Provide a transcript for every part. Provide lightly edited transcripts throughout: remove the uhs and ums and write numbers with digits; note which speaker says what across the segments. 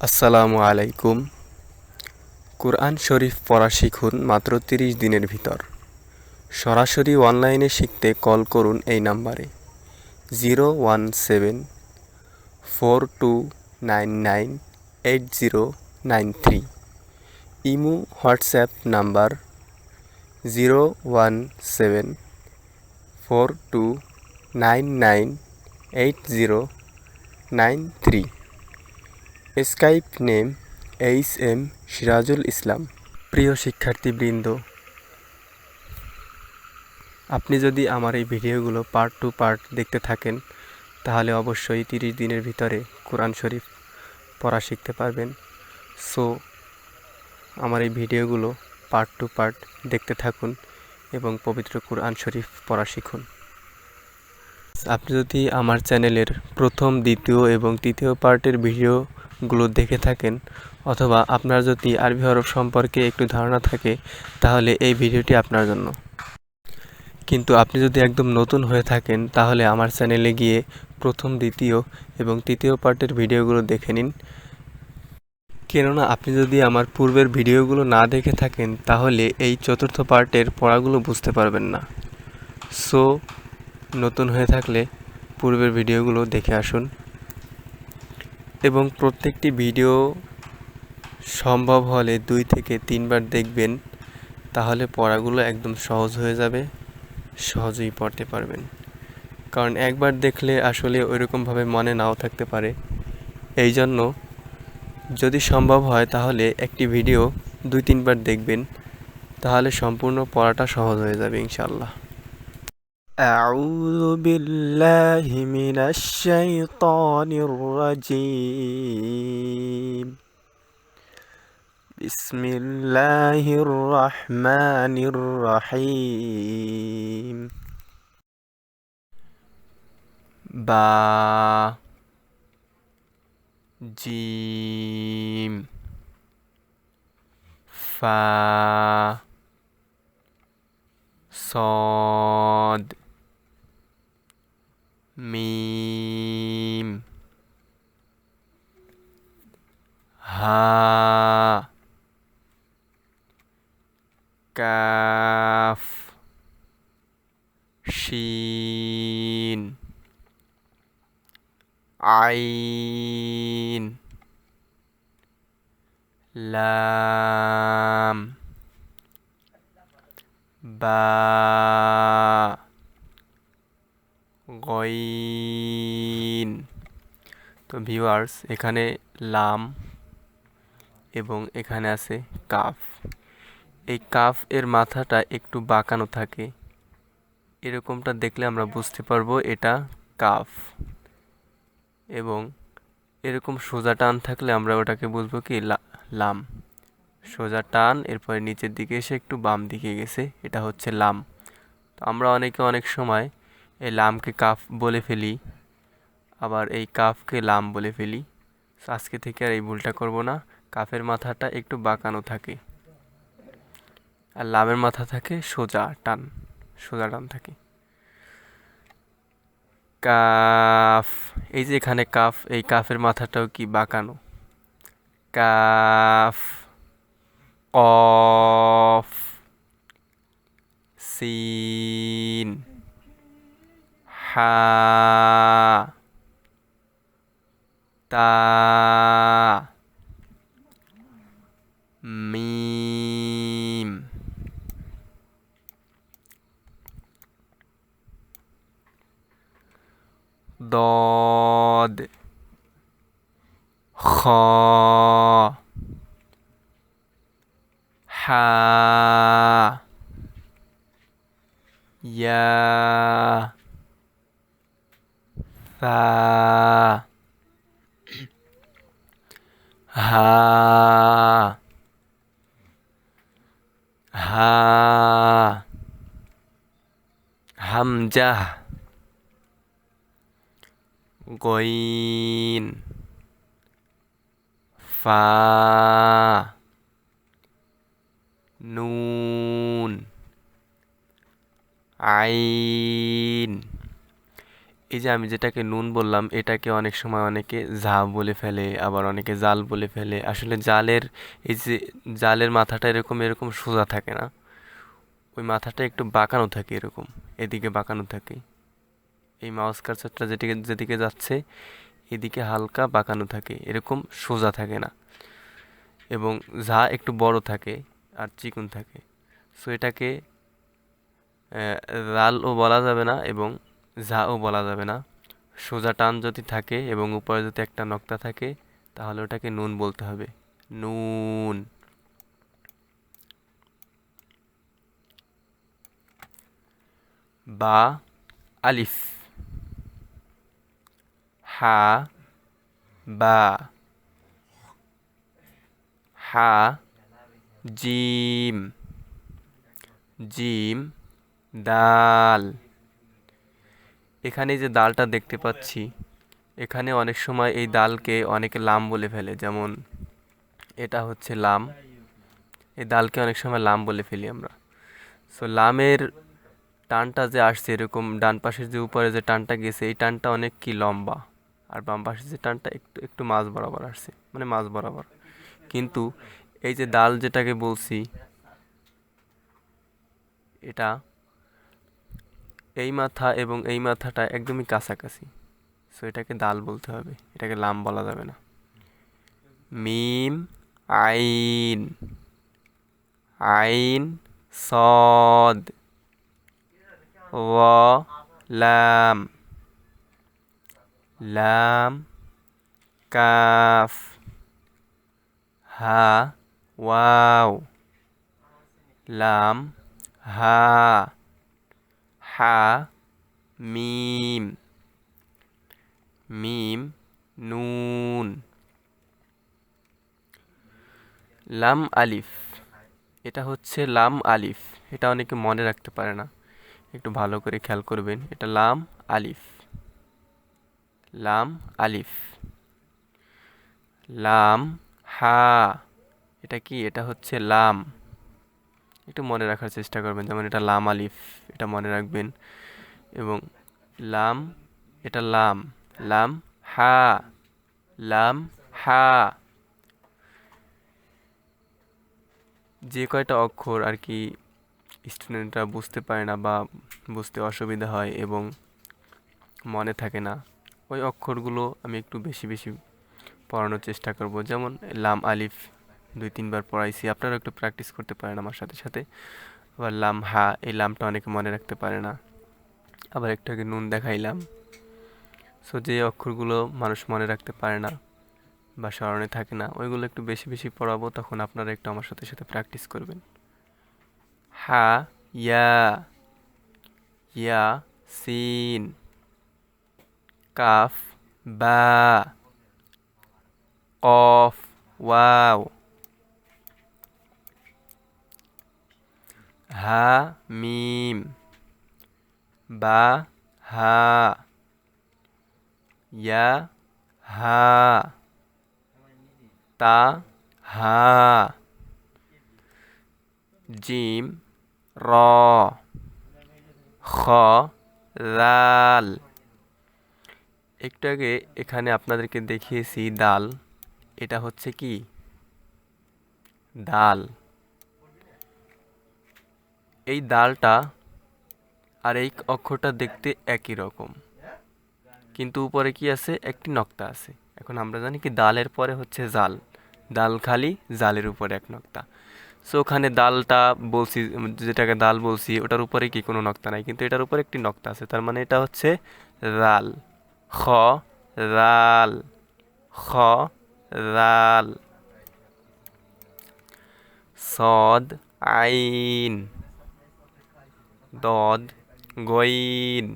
Speaker 1: আসসালামু আলাইকুম। কুরআন শরীফ পড়া শিখুন মাত্র ৩০ দিনের ভিতর। সরাসরি অনলাইনে শিখতে কল করুন এই নাম্বারে 01742998093। Imo WhatsApp number 01742998093। স্কাইপ নেম HM সিরাজুল ইসলাম। প্রিয় শিক্ষার্থীবৃন্দ, আপনি যদি আমার এই ভিডিওগুলো পার্ট টু পার্ট দেখতে থাকেন তাহলে অবশ্যই 30 দিনের ভিতরে কোরআন শরীফ পড়া শিখতে পারবেন। সো আমার এই ভিডিওগুলো পার্ট টু পার্ট দেখতে থাকুন এবং পবিত্র কোরআন শরীফ পড়া শিখুন। আপনি যদি আমার চ্যানেলের প্রথম, দ্বিতীয় এবং তৃতীয় পার্টের ভিডিওগুলো দেখে থাকেন অথবা আপনার যদি আরবি হরফ সম্পর্কে একটু ধারণা থাকে তাহলে এই ভিডিওটি আপনার জন্য। কিন্তু আপনি যদি একদম নতুন হয়ে থাকেন তাহলে আমার চ্যানেলে গিয়ে প্রথম, দ্বিতীয় এবং তৃতীয় পার্টের ভিডিওগুলো দেখে নিন। কেননা আপনি যদি আমার পূর্বের ভিডিওগুলো না দেখে থাকেন তাহলে এই চতুর্থ পার্টের পড়াগুলো বুঝতে পারবেন না। সো নতুন হয়ে থাকলে পূর্বের ভিডিওগুলো দেখে আসুন এবং প্রত্যেকটি ভিডিও সম্ভব হলে 2 থেকে 3 বার দেখবেন, তাহলে পড়াগুলো একদম সহজ হয়ে যাবে, সহজেই পড়তে পারবেন। কারণ একবার দেখলে আসলে ওইরকমভাবে মনে নাও থাকতে পারে। এই জন্য যদি সম্ভব হয় তাহলে একটি ভিডিও 2-3 বার দেখবেন, তাহলে সম্পূর্ণ পড়াটা সহজ হয়ে যাবে ইনশাআল্লাহ। أعوذ بالله من الشيطان الرجيم. بسم الله الرحمن الرحيم. با جيم فا صاد ميم ها كاف شين عين লাম বা গইন। তো ভিউয়ার্স, এখানে লাম এবং এখানে আছে কাফ। এই কাফ এর মাথাটা একটু বাঁকানো থাকে, এরকমটা দেখলে আমরা বুঝতে পারবো এটা কাফ। এবং এরকম সোজা টান থাকলে আমরা ওটাকে বুঝবো কি লাম। সোজা টান, এরপরে নিচের দিকে এসে একটু বাম দিকে গেছে, এটা হচ্ছে লাম। তো আমরা অনেকে অনেক সময় এই লামকে কাফ বলে ফেলি, আবার এই কাফকে লাম বলে ফেলি। আজকে থেকে আর এই ভুলটা করব না। কাফের মাথাটা একটু বাঁকানো থাকে আর লামের মাথা থাকে সোজা টান, সোজা টান থাকে। কাফ, এই যে এখানে কাফ, এই কাফের মাথাটাও কি বাঁকানো। কাফ, কফ, সিন, হা, তা, মিম, দদ, খ, হা, ইয়া, সা, হা, হা, হামজা, গইন, ফা, নুন, আইন। এই যে আমি যেটাকে নুন বললাম, এটাকে অনেক সময় অনেকে ঝা বলে ফেলে, আবার অনেকে জাল বলে ফেলে। আসলে জালের এই যে জালের মাথাটা এরকম এরকম সোজা থাকে না, ওই মাথাটা একটু বাঁকানো থাকে, এরকম এদিকে বাঁকানো থাকে। এই মাউস কার্সারটা যেদিকে যেদিকে যাচ্ছে এদিকে হালকা বাঁকানো থাকে, এরকম সোজা থাকে না। এবং ঝা একটু বড় থাকে আর চিকন থাকে। সো এটাকে লালও বলা যাবে না এবং ঝাও বলা যাবে না। সোজা টান যদি থাকে এবং উপরে যদি একটা নক্তা থাকে তাহলে ওটাকে নুন বলতে হবে। নুন। বা আলিফ। হা বা। হা জিম। জিম দাল। এখানে যে দালটা দেখতে পাচ্ছি, এখানে অনেক সময় এই দালকে অনেকে লাম বলে ফেলে, যেমন এটা হচ্ছে লাম। এই দালকে অনেক সময় লাম বলে ফেলি আমরা। সো লামের টানটা যে আসছে এরকম, ডান পাশের যে উপরে যে টানটা গেছে এই টানটা অনেক কি লম্বা, আর বাম পাশের যে টানটা একটু একটু মাঝ বরাবর আসছে, মানে মাঝ বরাবর। কিন্তু এই যে দাল যেটাকে বলছি, এটা এই মাথা এবং এই মাথাটা একদমই কাছাকাছি। সো এটাকে দাল বলতে হবে, এটাকে লাম বলা যাবে না। মিম আইন। আইন সদ। ওয়া লাম। লাম কাফ। হা ওয়াও। লাম হা। হা মিম। মিম নুন। লাম আলিফ। এটা হচ্ছে লাম আলিফ। এটা অনেকে মনে রাখতে পারে না, একটু ভালো করে খেয়াল করবেন। এটা লাম আলিফ। লাম আলিফ। লাম হা। এটা কি? এটা হচ্ছে লাম। একটু মনে রাখার চেষ্টা করবেন, যেমন এটা লাম আলিফ, এটা মনে রাখবেন। এবং লাম, এটা লাম। লাম হা। লাম হা। যে কয়টা অক্ষর আর কি স্টুডেন্টরা বুঝতে পারে না বা বুঝতে অসুবিধা হয় এবং মনে থাকে না, ওই অক্ষরগুলো আমি একটু বেশি বেশি পড়ানোর চেষ্টা করব। যেমন লাম আলিফ 2-3 বার পড়াইছি, আপনারা একটু প্র্যাকটিস করতে পারেন আমার সাথে সাথে। আবার লাম হা, এই লামটা অনেকে মনে রাখতে পারে না। আবার একটু আগে নুন দেখাইলাম। সো যে অক্ষরগুলো মানুষ মনে রাখতে পারে না বা স্মরণে থাকে না, ওইগুলো একটু বেশি বেশি পড়াবো, তখন আপনারা একটু আমার সাথে সাথে প্র্যাকটিস করবেন। হা ইয়া। ইয়া সিন। কাফ বা। কফ ওয়াও। হা মিম। বা হা। ইয়া হা। তা হা। জিম র। খ লাল। একটু আগে এখানে আপনাদেরকে দেখিয়েছি দাল, এটা হচ্ছে কি? দাল। এই দালটা আর এই অক্ষরটা দেখতে একই রকম, কিন্তু উপরে কি আছে? একটি নক্তা আছে। এখন আমরা জানি কি দালের পরে হচ্ছে জাল, দাল খালি, জালের উপরে এক নক্তা। সো ওখানে দালটা বলছি, যেটাকে দাল বলছি, ওটার উপরে কি কোনো নক্তা নাই, কিন্তু এটার উপরে একটি নক্তা আছে, তার মানে এটা হচ্ছে রাল। খ রাল। খ রাল। সদ আইন। দদ গইন।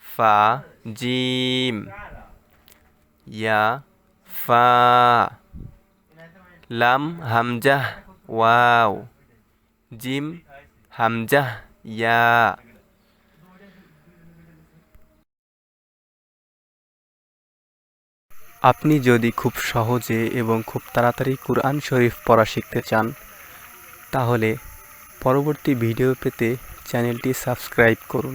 Speaker 1: ফা জিম। ইয়া ফা। লাম হামজাহ ওয়াও। জিম হামজাহ ইয়া। আপনি যদি খুব সহজে এবং খুব তাড়াতাড়ি কুরআন শরীফ পড়া শিখতে চান, তাহলে পরবর্তী ভিডিও পেতে চ্যানেলটি সাবস্ক্রাইব করুন।